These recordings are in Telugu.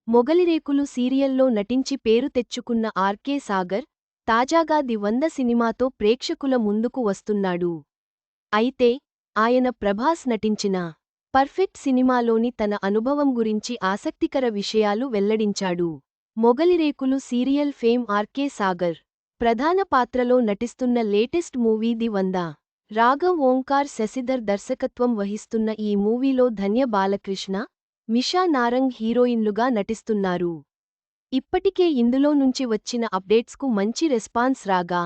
మొగలిరేకులు సీరియల్లో నటించి పేరు తెచ్చుకున్న ఆర్కే సాగర్ తాజాగా ది 100 సినిమాతో ప్రేక్షకుల ముందుకు వస్తున్నాడు. అయితే ఆయన ప్రభాస్ నటించిన పర్ఫెక్ట్ సినిమాలోని తన అనుభవం గురించి ఆసక్తికర విషయాలు వెల్లడించాడు. Mogalirekulu serial fame RK Sagar ప్రధాన పాత్రలో నటిస్తున్న latest movie the 100. Raghav Omkar Sashidhar దర్శకత్వం వహిస్తున్న ఈ మూవీలో ధన్య బాలకృష్ణ, మిషా నారంగ్ హీరోయిన్లుగా నటిస్తున్నారు. ఇప్పటికే ఇందులో నుంచి వచ్చిన అప్డేట్స్కు మంచి రెస్పాన్స్ రాగా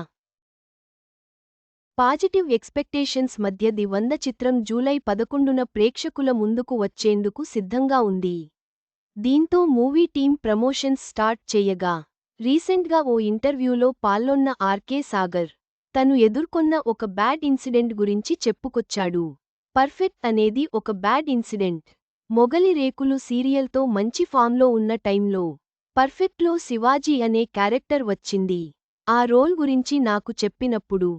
పాజిటివ్ ఎక్స్పెక్టేషన్స్ మధ్య ది 100 చిత్రం జూలై 11న ప్రేక్షకుల ముందుకు వచ్చేందుకు సిద్ధంగా ఉంది. దీంతో మూవీ టీం ప్రమోషన్స్ స్టార్ట్ చేయగా రీసెంట్గా ఓ ఇంటర్వ్యూలో పాల్గొన్న ఆర్కే సాగర్ తను ఎదుర్కొన్న ఒక బ్యాడ్ ఇన్సిడెంట్ గురించి చెప్పుకొచ్చాడు. పర్ఫెక్ట్ అనేది ఒక బ్యాడ్ ఇన్సిడెంట్. మొగలిరేకులు సీరియల్తో మంచి ఫామ్లో ఉన్న టైంలో పర్ఫెక్ట్లో శివాజీ అనే క్యారెక్టర్ వచ్చింది. ఆ రోల్ గురించి నాకు చెప్పినప్పుడు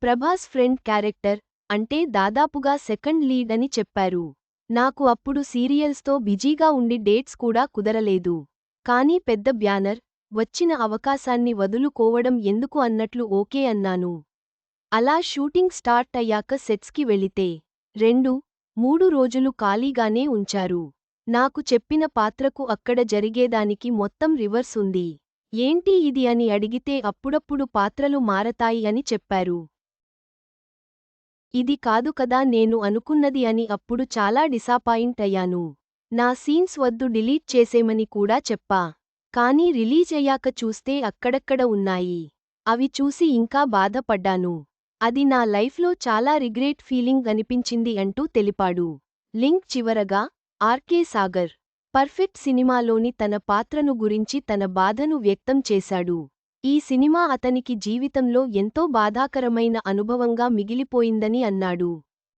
ప్రభాస్ ఫ్రెండ్ క్యారెక్టర్ అంటే దాదాపుగా సెకండ్ లీడ్ అని చెప్పారు. నాకు అప్పుడు సీరియల్స్తో బిజీగా ఉండి డేట్స్ కూడా కుదరలేదు. కానీ పెద్ద బ్యానర్ వచ్చిన అవకాశాన్ని వదులుకోవడం ఎందుకు అన్నట్లు ఓకే అన్నాను. అలా షూటింగ్ స్టార్ట్ అయ్యాక సెట్స్కి వెళితే 2-3 రోజులు ఖాళీగానే ఉంచారు. నాకు చెప్పిన పాత్రకు అక్కడ జరిగేదానికి మొత్తం రివర్స్ ఉంది. ఏంటి ఇది అని అడిగితే అప్పుడప్పుడు పాత్రలు మారతాయి అని చెప్పారు. ఇది కాదు కదా నేను అనుకున్నది అని అప్పుడు చాలా డిసాపాయింట్ అయ్యాను. నా సీన్స్ వద్దు డిలీట్ చేసేమని కూడా చెప్పా. కానీ రిలీజ్ అయ్యాక చూస్తే అక్కడక్కడ ఉన్నాయి. అవి చూసి ఇంకా బాధపడ్డాను. అది నా లైఫ్లో చాలా రిగ్రెట్ ఫీలింగ్ అనిపించింది అంటూ తెలిపాడు. లింక్ చివరగా ఆర్కే సాగర్ పర్ఫెక్ట్ సినిమాలోని తన పాత్రను గురించి తన బాధను వ్యక్తం చేశాడు. ఈ సినిమా అతనికి జీవితంలో ఎంతో బాధాకరమైన అనుభవంగా మిగిలిపోయిందని అన్నాడు.